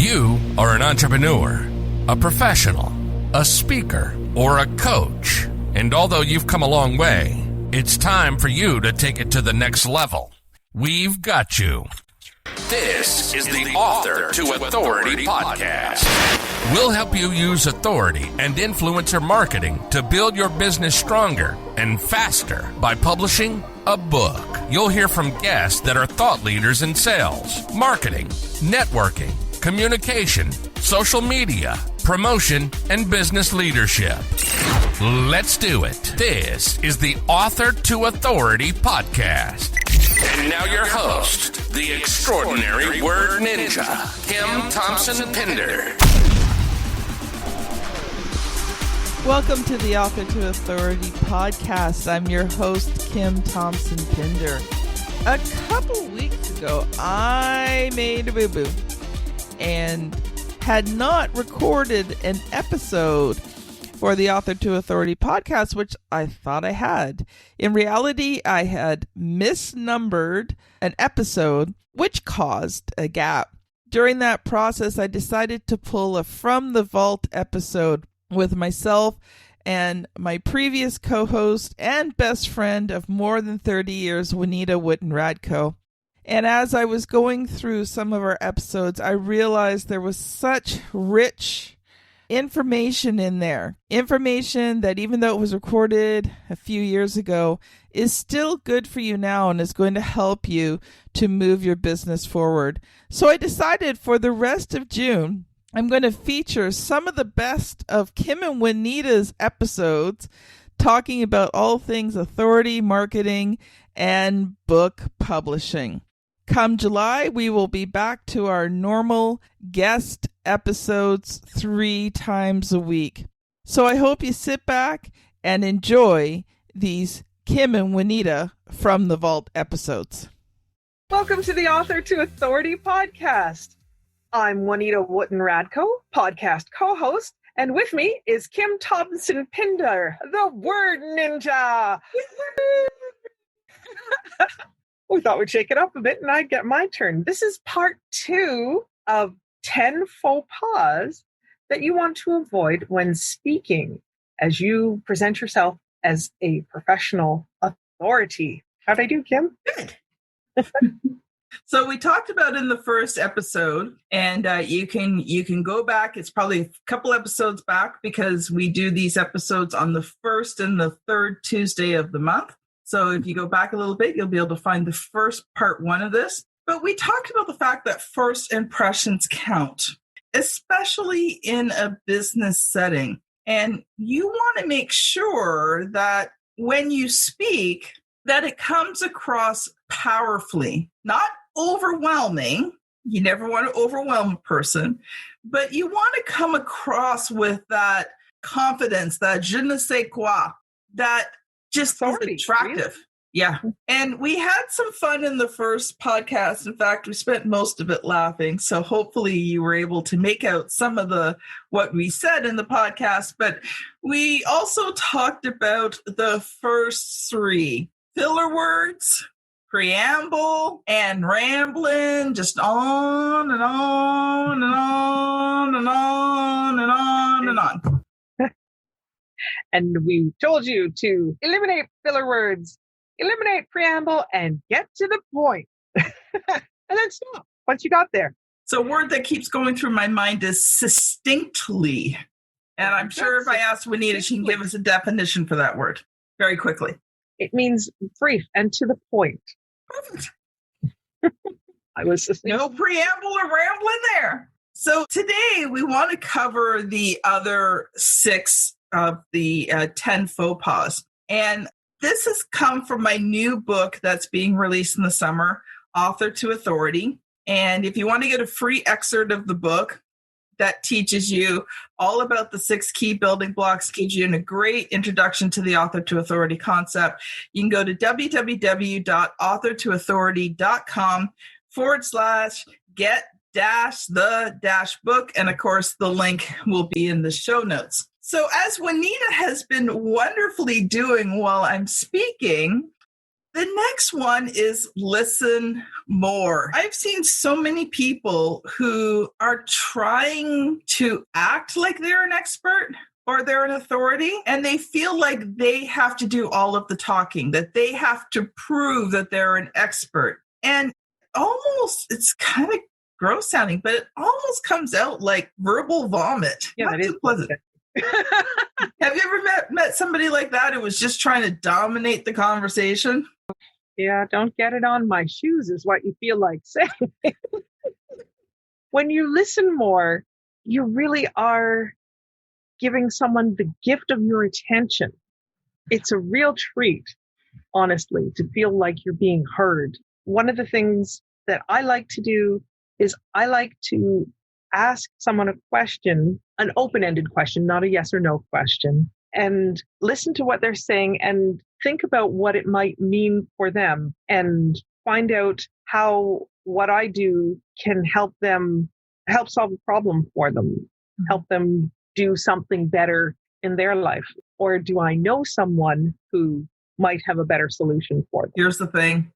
You are an entrepreneur, a professional, a speaker, or a coach. And although you've come a long way, it's time for you to take it to the next level. We've got you. This is the Author to Authority podcast. We'll help you use authority and influencer marketing to build your business stronger and faster by publishing a book. You'll hear from guests that are thought leaders in sales, marketing, networking, communication, social media, promotion, and business leadership. Let's do it. This is the Author to Authority podcast. And now your host, the extraordinary word ninja, Kim Thompson Pinder. Welcome to the Author to Authority podcast. I'm your host, Kim Thompson Pinder. A couple weeks ago, I made a boo-boo and had not recorded an episode for the Author to Authority podcast, which I thought I had. In reality, I had misnumbered an episode, which caused a gap. During that process, I decided to pull a From the Vault episode with myself and my previous co-host and best friend of more than 30 years, Juanita Wootton-Radko. And as I was going through some of our episodes, I realized there was such rich information in there. Information that, even though it was recorded a few years ago, is still good for you now and is going to help you to move your business forward. So I decided for the rest of June, I'm going to feature some of the best of Kim and Juanita's episodes talking about all things authority, marketing, and book publishing. Come July, we will be back to our normal guest episodes 3 times a week. So I hope you sit back and enjoy these Kim and Juanita From the Vault episodes. Welcome to the Author to Authority podcast. I'm Juanita Wootton-Radko, podcast co-host, and with me is Kim Thompson Pinder, the word ninja. We thought we'd shake it up a bit and I'd get my turn. This is part 2 of 10 faux pas that you want to avoid when speaking as you present yourself as a professional authority. How'd I do, Kim? Good. So we talked about in the first episode, and you can go back. It's probably a couple episodes back because we do these episodes on the first and the third Tuesday of the month. So if you go back a little bit, you'll be able to find the first part 1 of this. But we talked about the fact that first impressions count, especially in a business setting. And you want to make sure that when you speak, that it comes across powerfully, not overwhelming. You never want to overwhelm a person, but you want to come across with that confidence, that je ne sais quoi, that just is attractive. Yeah. And we had some fun in the first podcast. In fact, we spent most of it laughing. So hopefully you were able to make out some of what we said in the podcast. But we also talked about the first 3 filler words, preamble, and rambling, just on and on and on and on and on and on. And we told you to eliminate filler words, eliminate preamble, and get to the point. And then stop once you got there. So a word that keeps going through my mind is succinctly. And I'm sure if I asked Juanita, she can give us a definition for that word very quickly. It means brief and to the point. Perfect. I was no preamble or rambling there. So today we want to cover the other 6 of the 10 faux pas. And this has come from my new book that's being released in the summer, Author to Authority. And if you want to get a free excerpt of the book that teaches you all about the 6 key building blocks, gives you a great introduction to the Author to Authority concept, you can go to www.authortoauthority.com/get-the-book. And of course, the link will be in the show notes. So as Juanita has been wonderfully doing while I'm speaking, The next one is listen more. I've seen so many people who are trying to act like they're an expert or they're an authority, and they feel like they have to do all of the talking, that they have to prove that they're an expert. And almost, it's kind of gross sounding, but it almost comes out like verbal vomit. Yeah, Not that is too pleasant. Have you ever met somebody like that who was just trying to dominate the conversation? Yeah, don't get it on my shoes is what you feel like saying. When you listen more, you really are giving someone the gift of your attention. It's a real treat, honestly, to feel like you're being heard. One of the things that I like to do is I like to ask someone a question, an open-ended question, not a yes or no question, and listen to what they're saying and think about what it might mean for them and find out how what I do can help solve a problem for them, help them do something better in their life. Or do I know someone who might have a better solution for them? Here's the thing.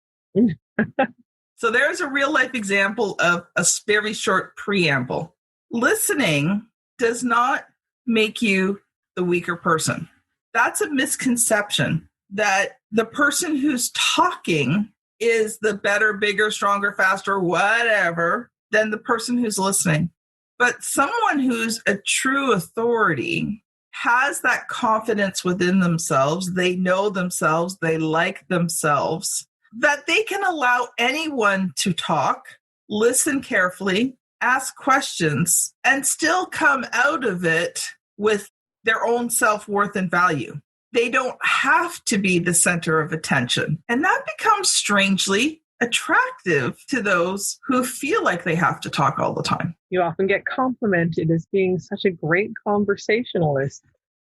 So there's a real life example of a very short preamble. Listening does not make you the weaker person. That's a misconception that the person who's talking is the better, bigger, stronger, faster, whatever, than the person who's listening. But someone who's a true authority has that confidence within themselves. They know themselves. They like themselves, that they can allow anyone to talk, listen carefully, ask questions, and still come out of it with their own self-worth and value. They don't have to be the center of attention. And that becomes strangely attractive to those who feel like they have to talk all the time. You often get complimented as being such a great conversationalist,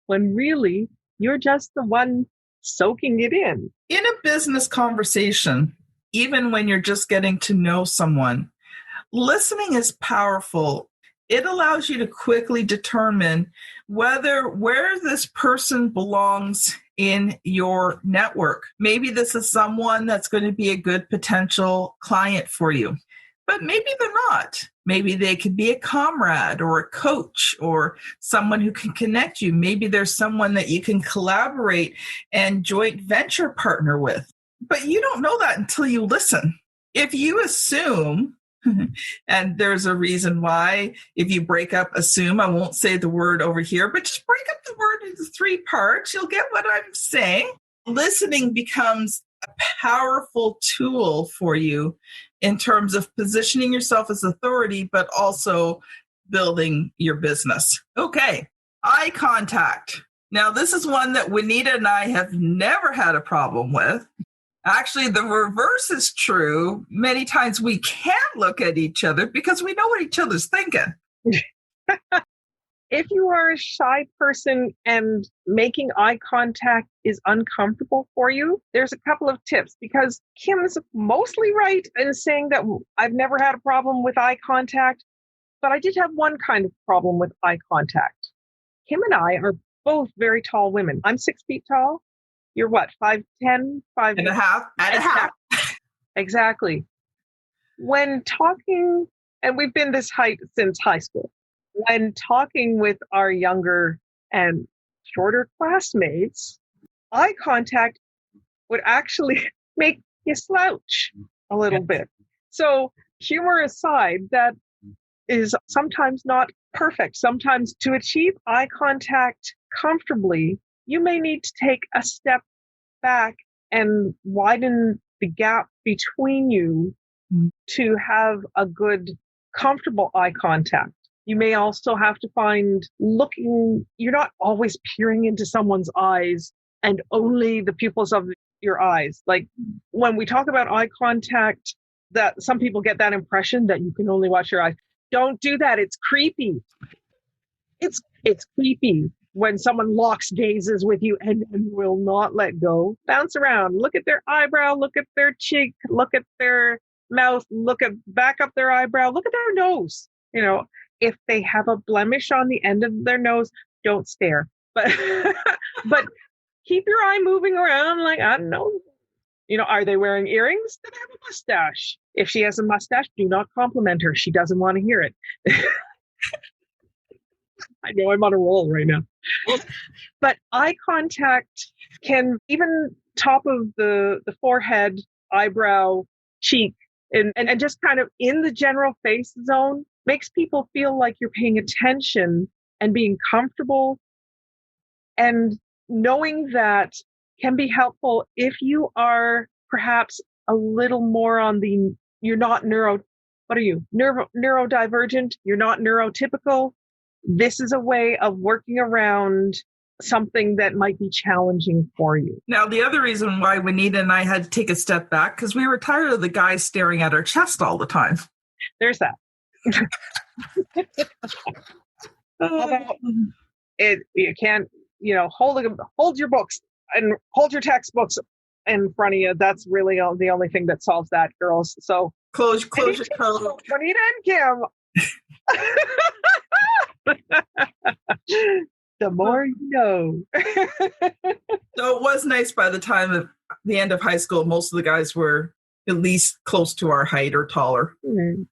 when really you're just the one soaking it in. In a business conversation, even when you're just getting to know someone, listening is powerful. It allows you to quickly determine where this person belongs in your network. Maybe this is someone that's going to be a good potential client for you, but maybe they're not. Maybe they could be a comrade or a coach or someone who can connect you. Maybe there's someone that you can collaborate and joint venture partner with. But you don't know that until you listen. If you assume, and there's a reason why, if you break up assume, I won't say the word over here, but just break up the word into 3 parts. You'll get what I'm saying. Listening becomes a powerful tool for you in terms of positioning yourself as authority, but also building your business. Okay, eye contact. Now, this is one that Juanita and I have never had a problem with. Actually, the reverse is true. Many times we can't look at each other because we know what each other's thinking. If you are a shy person and making eye contact is uncomfortable for you, there's a couple of tips, because Kim is mostly right in saying that I've never had a problem with eye contact, but I did have one kind of problem with eye contact. Kim and I are both very tall women. I'm 6 feet tall. You're what, 5'10", 5 and a half? And a half. Exactly. When talking, and we've been this height since high school, when talking with our younger and shorter classmates, eye contact would actually make you slouch a little bit. So humor aside, that is sometimes not perfect. Sometimes to achieve eye contact comfortably, you may need to take a step back and widen the gap between you to have a good, comfortable eye contact. You may also have to find you're not always peering into someone's eyes and only the pupils of your eyes. Like when we talk about eye contact, that some people get that impression that you can only watch your eyes. Don't do that. It's creepy. It's creepy when someone locks gazes with you and will not let go. Bounce around. Look at their eyebrow. Look at their cheek. Look at their mouth. Back up their eyebrow. Look at their nose. You know, if they have a blemish on the end of their nose, don't stare. But keep your eye moving around like, I don't know, Are they wearing earrings? Then have a mustache. If she has a mustache, do not compliment her. She doesn't want to hear it. I know I'm on a roll right now. But eye contact can, even top of the forehead, eyebrow, cheek, and just kind of in the general face zone, makes people feel like you're paying attention and being comfortable. And knowing that can be helpful if you are perhaps a little more on the, you're not neurodivergent, you're not neurotypical. This is a way of working around something that might be challenging for you. Now, the other reason why Juanita and I had to take a step back, because we were tired of the guys staring at our chest all the time. There's that. You can't, hold your books and hold your textbooks in front of you. That's really the only thing that solves that, girls. So close your code. Juanita and Kim. The more you know. So it was nice by the time of the end of high school, most of the guys were at least close to our height or taller. Mm-hmm.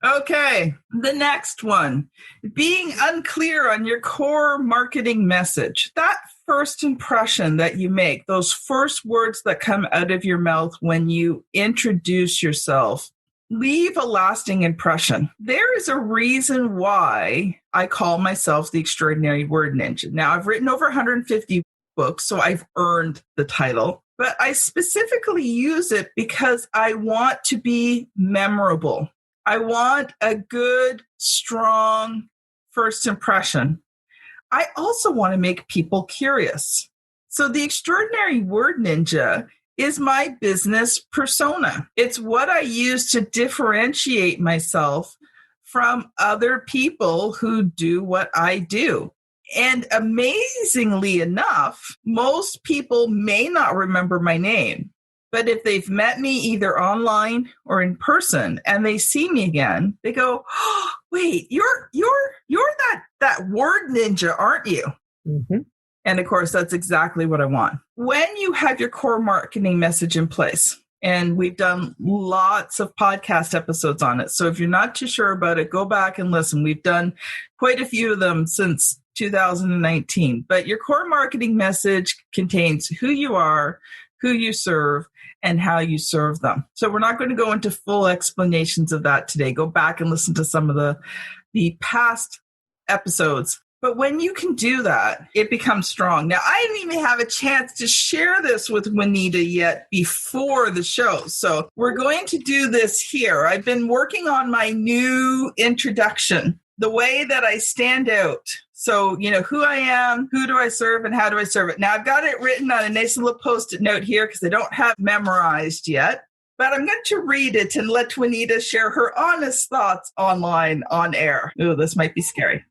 Okay, the next one. Being unclear on your core marketing message. That first impression that you make, those first words that come out of your mouth when you introduce yourself, leave a lasting impression. There is a reason why I call myself the Extraordinary Word Ninja. Now, I've written over 150 books, so I've earned the title, but I specifically use it because I want to be memorable. I want a good, strong first impression. I also want to make people curious. So the Extraordinary Word Ninja is my business persona. It's what I use to differentiate myself from other people who do what I do. And amazingly enough, most people may not remember my name. But if they've met me either online or in person and they see me again, they go, oh, wait, you're that word ninja, aren't you? Mm-hmm. And of course, that's exactly what I want. When you have your core marketing message in place, and we've done lots of podcast episodes on it. So if you're not too sure about it, go back and listen. We've done quite a few of them since 2019. But your core marketing message contains who you are, who you serve, and how you serve them. So we're not going to go into full explanations of that today. Go back and listen to some of the past episodes. But when you can do that, it becomes strong. Now, I didn't even have a chance to share this with Juanita yet before the show. So we're going to do this here. I've been working on my new introduction, the way that I stand out. So, who I am, who do I serve, and how do I serve it? Now, I've got it written on a nice little Post-it note here because I don't have memorized yet. But I'm going to read it and let Juanita share her honest thoughts online, on air. Ooh, this might be scary.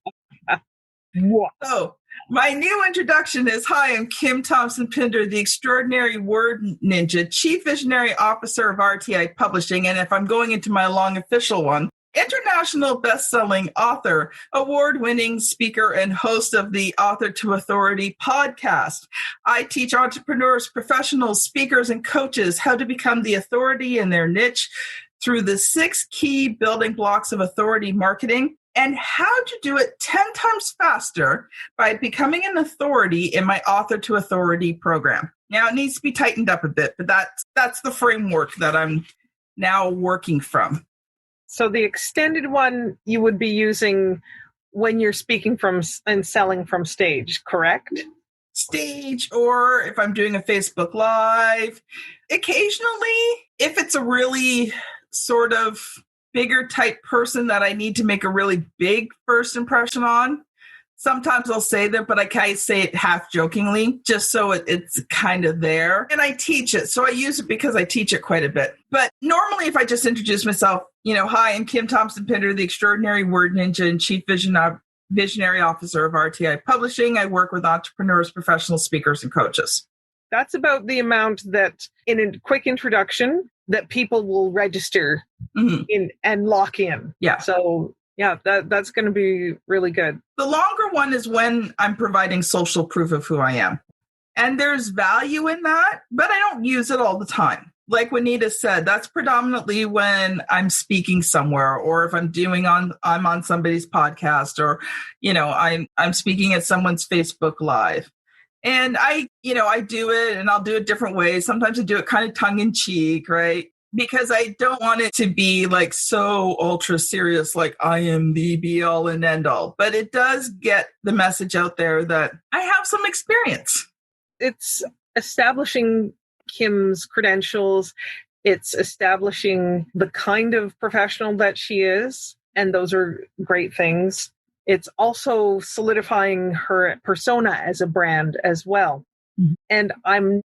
So, my new introduction is, hi, I'm Kim Thompson Pinder, the Extraordinary Word Ninja, Chief Visionary Officer of RTI Publishing. And if I'm going into my long official one, international best-selling author, award-winning speaker, and host of the Author to Authority podcast. I teach entrepreneurs, professionals, speakers, and coaches how to become the authority in their niche through the 6 key building blocks of authority marketing, and how to do it 10 times faster by becoming an authority in my Author to Authority program. Now, it needs to be tightened up a bit, but that's the framework that I'm now working from. So the extended one you would be using when you're speaking from and selling from stage, correct? Stage, or if I'm doing a Facebook Live. Occasionally, if it's a really sort of bigger type person that I need to make a really big first impression on, sometimes I'll say that, but I kind of say it half jokingly, just so it's kind of there. And I teach it. So I use it because I teach it quite a bit. But normally if I just introduce myself, hi, I'm Kim Thompson Pinder, the Extraordinary Word Ninja and Chief Visionary Officer of RTI Publishing. I work with entrepreneurs, professional speakers, and coaches. That's about the amount that, in a quick introduction, that people will register in and lock in. Yeah. So yeah, that's going to be really good. The longer one is when I'm providing social proof of who I am. And there's value in that, but I don't use it all the time. Like Juanita said, that's predominantly when I'm speaking somewhere, or if I'm on somebody's podcast, or, I'm speaking at someone's Facebook Live. And I do it, and I'll do it different ways. Sometimes I do it kind of tongue in cheek, right? Because I don't want it to be like so ultra serious, like I am the be all and end all. But it does get the message out there that I have some experience. It's establishing Kim's credentials. It's establishing the kind of professional that she is. And those are great things. It's also solidifying her persona as a brand as well. Mm-hmm. And I'm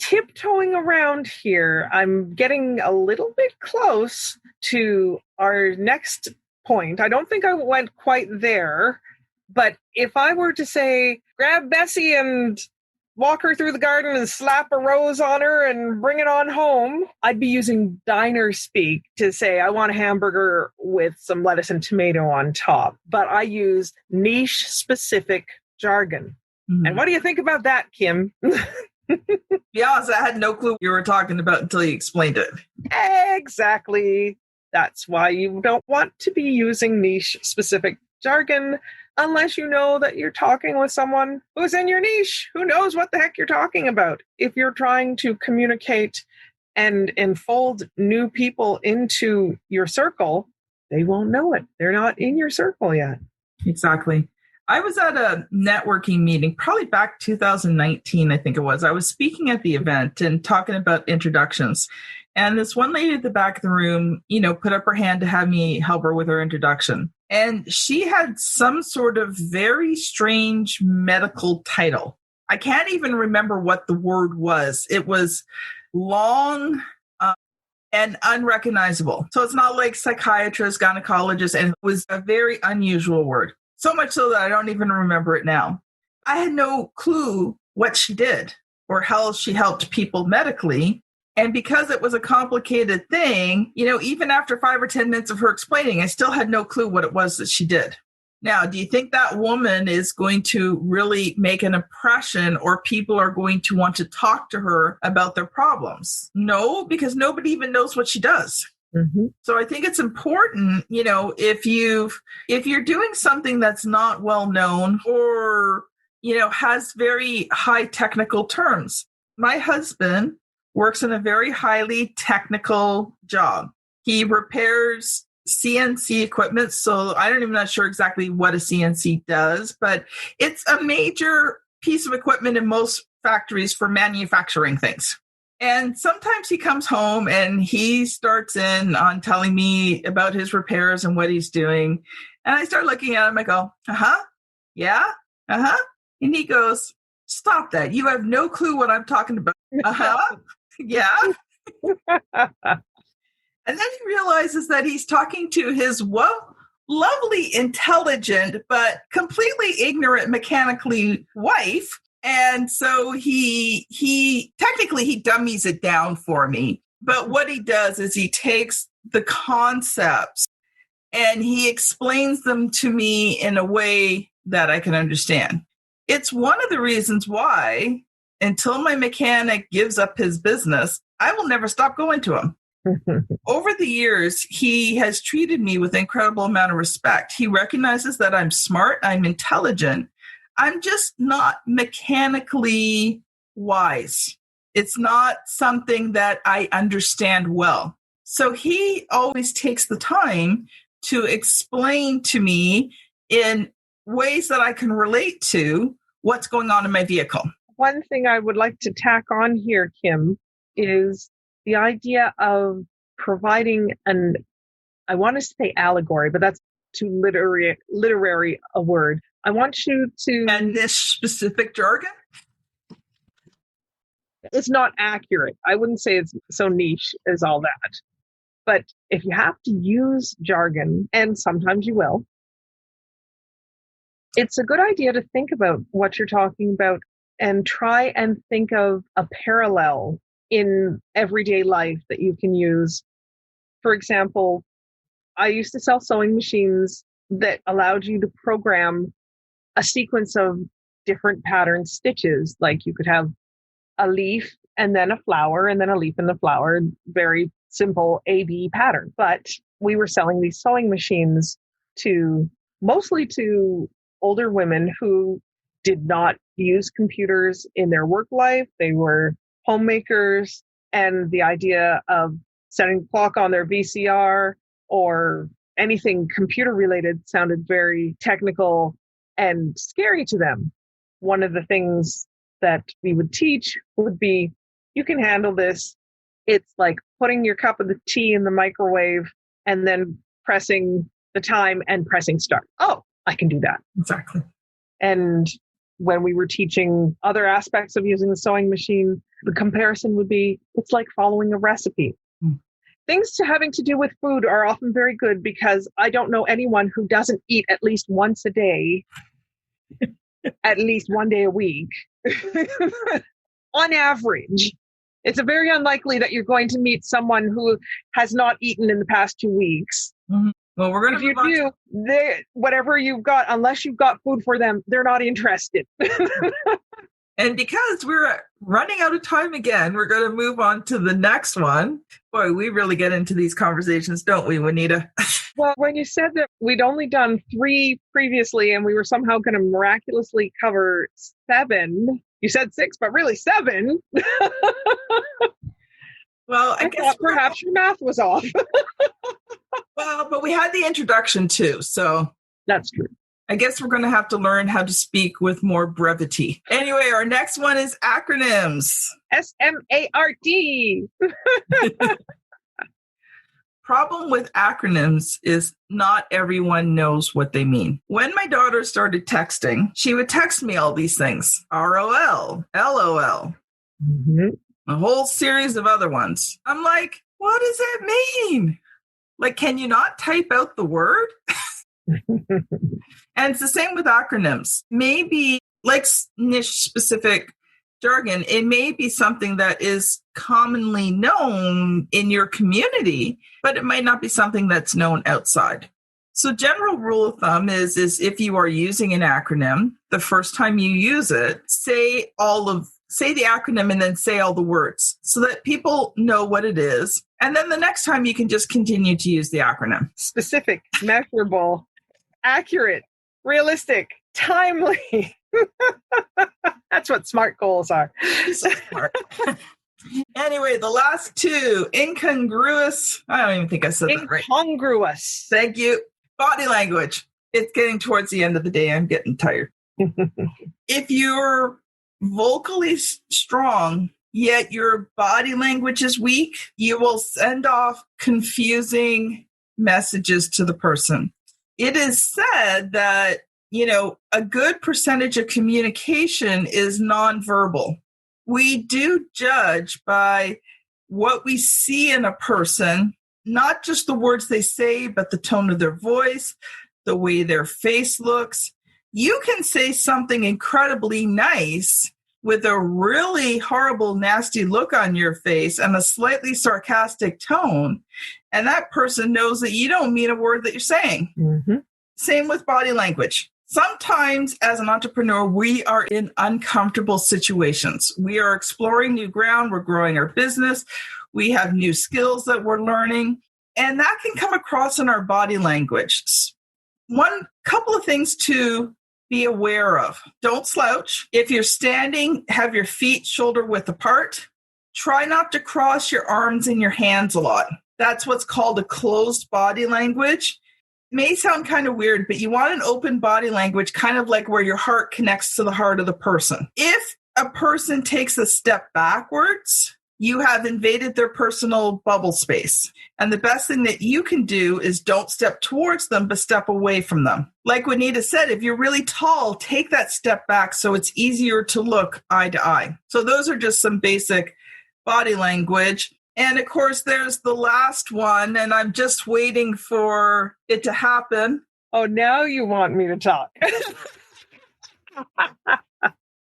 tiptoeing around here. I'm getting a little bit close to our next point. I don't think I went quite there, but if I were to say, grab Bessie and walk her through the garden and slap a rose on her and bring it on home, I'd be using diner speak to say, I want a hamburger with some lettuce and tomato on top. But I used niche specific jargon. Mm-hmm. And what do you think about that, Kim? Yeah, I had no clue what you were talking about until you explained it. Exactly. That's why you don't want to be using niche specific jargon unless you know that you're talking with someone who's in your niche, who knows what the heck you're talking about. If you're trying to communicate and enfold new people into your circle, they won't know it. They're not in your circle yet. Exactly. I was at a networking meeting, probably back 2019, I think it was. I was speaking at the event and talking about introductions. And this one lady at the back of the room, put up her hand to have me help her with her introduction. And she had some sort of very strange medical title. I can't even remember what the word was. It was long and unrecognizable. So it's not like psychiatrist, gynecologist, and it was a very unusual word. So much so that I don't even remember it now. I had no clue what she did or how she helped people medically. And because it was a complicated thing, even after 5 or 10 minutes of her explaining, I still had no clue what it was that she did. Now, do you think that woman is going to really make an impression, or people are going to want to talk to her about their problems? No, because nobody even knows what she does. Mm-hmm. So I think it's important, if you're doing something that's not well known or, has very high technical terms. My husband works in a very highly technical job. He repairs CNC equipment. So I'm not sure exactly what a CNC does, but it's a major piece of equipment in most factories for manufacturing things. And sometimes he comes home and he starts in on telling me about his repairs and what he's doing. And I start looking at him, I go, yeah, And he goes, stop that. You have no clue what I'm talking about. Yeah. And then he realizes that he's talking to his lovely, intelligent, but completely ignorant mechanically wife. And so he dummies it down for me. But what he does is he takes the concepts and he explains them to me in a way that I can understand. It's one of the reasons why, until my mechanic gives up his business, I will never stop going to him. Over the years, he has treated me with an incredible amount of respect. He recognizes that I'm smart, I'm intelligent. I'm just not mechanically wise. It's not something that I understand well. So he always takes the time to explain to me in ways that I can relate to what's going on in my vehicle. One thing I would like to tack on here, Kim, is the idea of providing I want to say allegory, but that's too literary a word. I want you to... And this specific jargon? It's not accurate. I wouldn't say it's so niche as all that. But if you have to use jargon, and sometimes you will, it's a good idea to think about what you're talking about and try and think of a parallel in everyday life that you can use. For example, I used to sell sewing machines that allowed you to program a sequence of different pattern stitches. Like you could have a leaf and then a flower and then a leaf and a flower, very simple A-B pattern. But we were selling these sewing machines mostly to older women who did not use computers in their work life. They were homemakers, and the idea of setting the clock on their VCR or anything computer related sounded very technical and scary to them. One of the things that we would teach would be, you can handle this. It's like putting your cup of the tea in the microwave and then pressing the time and pressing start. Oh, I can do that. Exactly. And when we were teaching other aspects of using the sewing machine, the comparison would be, it's like following a recipe. Things having to do with food are often very good because I don't know anyone who doesn't eat at least once a day, at least one day a week, on average. It's very unlikely that you're going to meet someone who has not eaten in the past 2 weeks. Mm-hmm. Well, we're going to if you do, whatever you've got, unless you've got food for them, they're not interested. And because we're running out of time again, we're going to move on to the next one. Boy, we really get into these conversations, don't we, Juanita? Well, when you said that we'd only done 3 previously and we were somehow going to miraculously cover 7, you said 6, but really 7. Well, I guess perhaps your math was off. Well, but we had the introduction too, so that's true. I guess we're going to have to learn how to speak with more brevity. Anyway, our next one is acronyms. SMART. Problem with acronyms is not everyone knows what they mean. When my daughter started texting, she would text me all these things. ROL, LOL, a whole series of other ones. I'm like, what does it mean? Like, can you not type out the word? And it's the same with acronyms. Maybe like niche specific jargon, it may be something that is commonly known in your community, but it might not be something that's known outside. So general rule of thumb is if you are using an acronym, the first time you use it, say the acronym and then say all the words so that people know what it is. And then the next time you can just continue to use the acronym. Specific, measurable, accurate, realistic, timely. That's what SMART goals are. So smart. Anyway, the last 2, incongruous. I don't even think I said that right. Incongruous. Thank you. Body language. It's getting towards the end of the day. I'm getting tired. If you're vocally strong, yet your body language is weak, you will send off confusing messages to the person. It is said that, a good percentage of communication is nonverbal. We do judge by what we see in a person, not just the words they say, but the tone of their voice, the way their face looks. You can say something incredibly nice with a really horrible, nasty look on your face and a slightly sarcastic tone, and that person knows that you don't mean a word that you're saying. Mm-hmm. Same with body language. Sometimes as an entrepreneur, we are in uncomfortable situations. We are exploring new ground. We're growing our business. We have new skills that we're learning, and that can come across in our body language. Couple of things to be aware of. Don't slouch. If you're standing, have your feet shoulder width apart. Try not to cross your arms and your hands a lot. That's what's called a closed body language. It may sound kind of weird, but you want an open body language, kind of like where your heart connects to the heart of the person. If a person takes a step backwards, you have invaded their personal bubble space. And the best thing that you can do is don't step towards them, but step away from them. Like Juanita said, if you're really tall, take that step back so it's easier to look eye to eye. So those are just some basic body language. And of course, there's the last one, and I'm just waiting for it to happen. Oh, now you want me to talk. You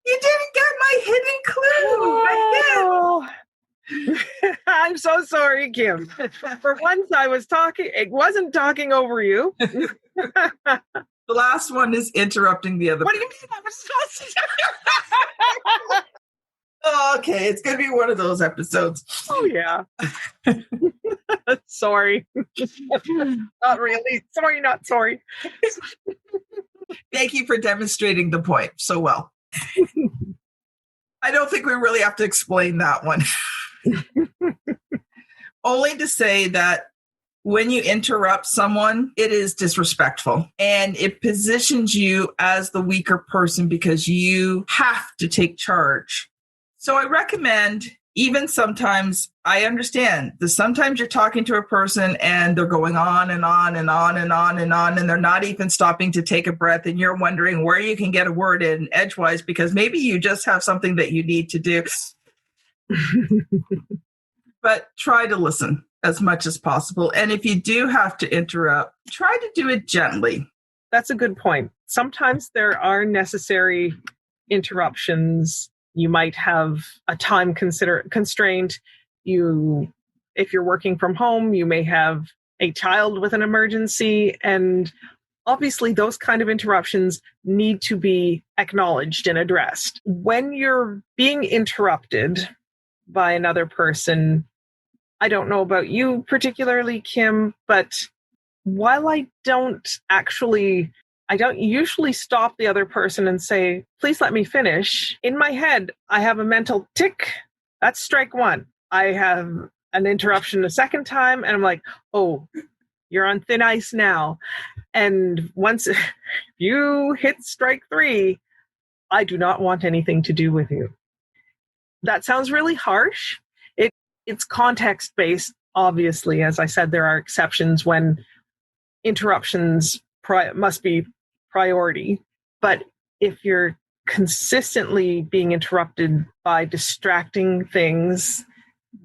didn't get my hidden clue. Oh. I'm so sorry, Kim. For once I was talking, it wasn't talking over you. The last one is interrupting the other. What do you mean? I was supposed to? Oh, okay, it's going to be one of those episodes. Oh, yeah. Sorry. Not really. Sorry, not sorry. Thank you for demonstrating the point so well. I don't think we really have to explain that one. Only to say that when you interrupt someone, it is disrespectful and it positions you as the weaker person because you have to take charge. So I recommend, even sometimes, I understand that sometimes you're talking to a person and they're going on and on and on and on and on, and they're not even stopping to take a breath, and you're wondering where you can get a word in edgewise because maybe you just have something that you need to do. But try to listen as much as possible. And if you do have to interrupt, try to do it gently. That's a good point. Sometimes there are necessary interruptions. You might have a time constraint. If you're working from home, you may have a child with an emergency. And obviously, those kind of interruptions need to be acknowledged and addressed. When you're being interrupted by another person, I don't know about you particularly, Kim, but while I don't usually stop the other person and say, please let me finish. In my head, I have a mental tick. That's strike one. I have an interruption a second time, and I'm like, oh, you're on thin ice now. And once you hit strike three, I do not want anything to do with you. That sounds really harsh. It's context-based. Obviously, as I said, there are exceptions when interruptions must be priority. But if you're consistently being interrupted by distracting things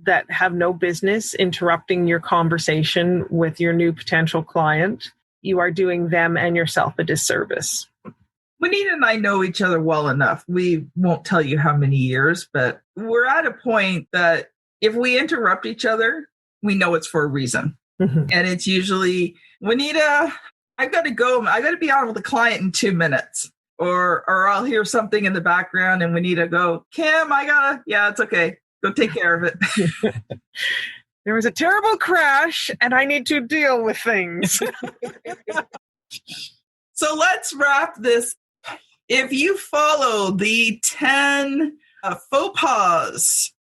that have no business interrupting your conversation with your new potential client, you are doing them and yourself a disservice. Juanita and I know each other well enough. We won't tell you how many years, but we're at a point that if we interrupt each other, we know it's for a reason. Mm-hmm. And it's usually, Juanita, I got to go. I got to be on with the client in 2 minutes. Or I'll hear something in the background and Juanita go, Kim, yeah, it's okay. Go take care of it. There was a terrible crash and I need to deal with things. So let's wrap this. If you follow the 10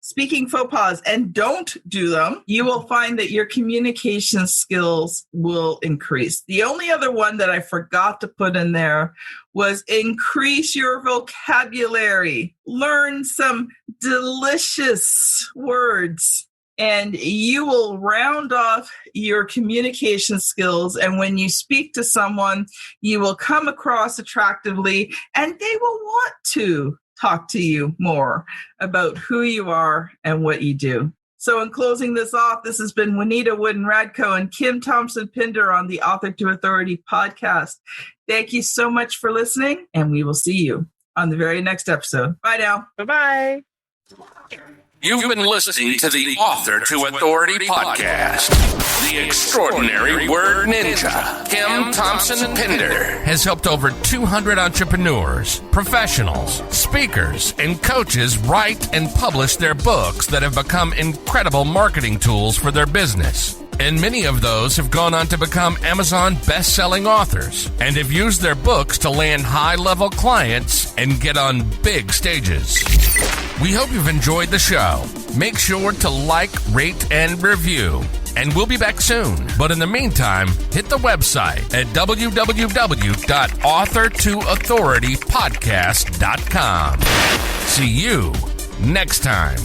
speaking faux pas, and don't do them, you will find that your communication skills will increase. The only other one that I forgot to put in there was increase your vocabulary. Learn some delicious words, and you will round off your communication skills. And when you speak to someone, you will come across attractively, and they will want to talk to you more about who you are and what you do. So in closing this off, this has been Juanita Wootton-Radko and Kim Thompson Pinder on the Author to Authority podcast. Thank you so much for listening, and we will see you on the very next episode. Bye now. Bye-bye. You've been listening to the Author to Authority podcast. The extraordinary word ninja, Kim Thompson Pinder, has helped over 200 entrepreneurs, professionals, speakers, and coaches write and publish their books that have become incredible marketing tools for their business. And many of those have gone on to become Amazon best-selling authors and have used their books to land high-level clients and get on big stages. We hope you've enjoyed the show. Make sure to like, rate, and review. And we'll be back soon. But in the meantime, hit the website at www.authortoauthoritypodcast.com. See you next time.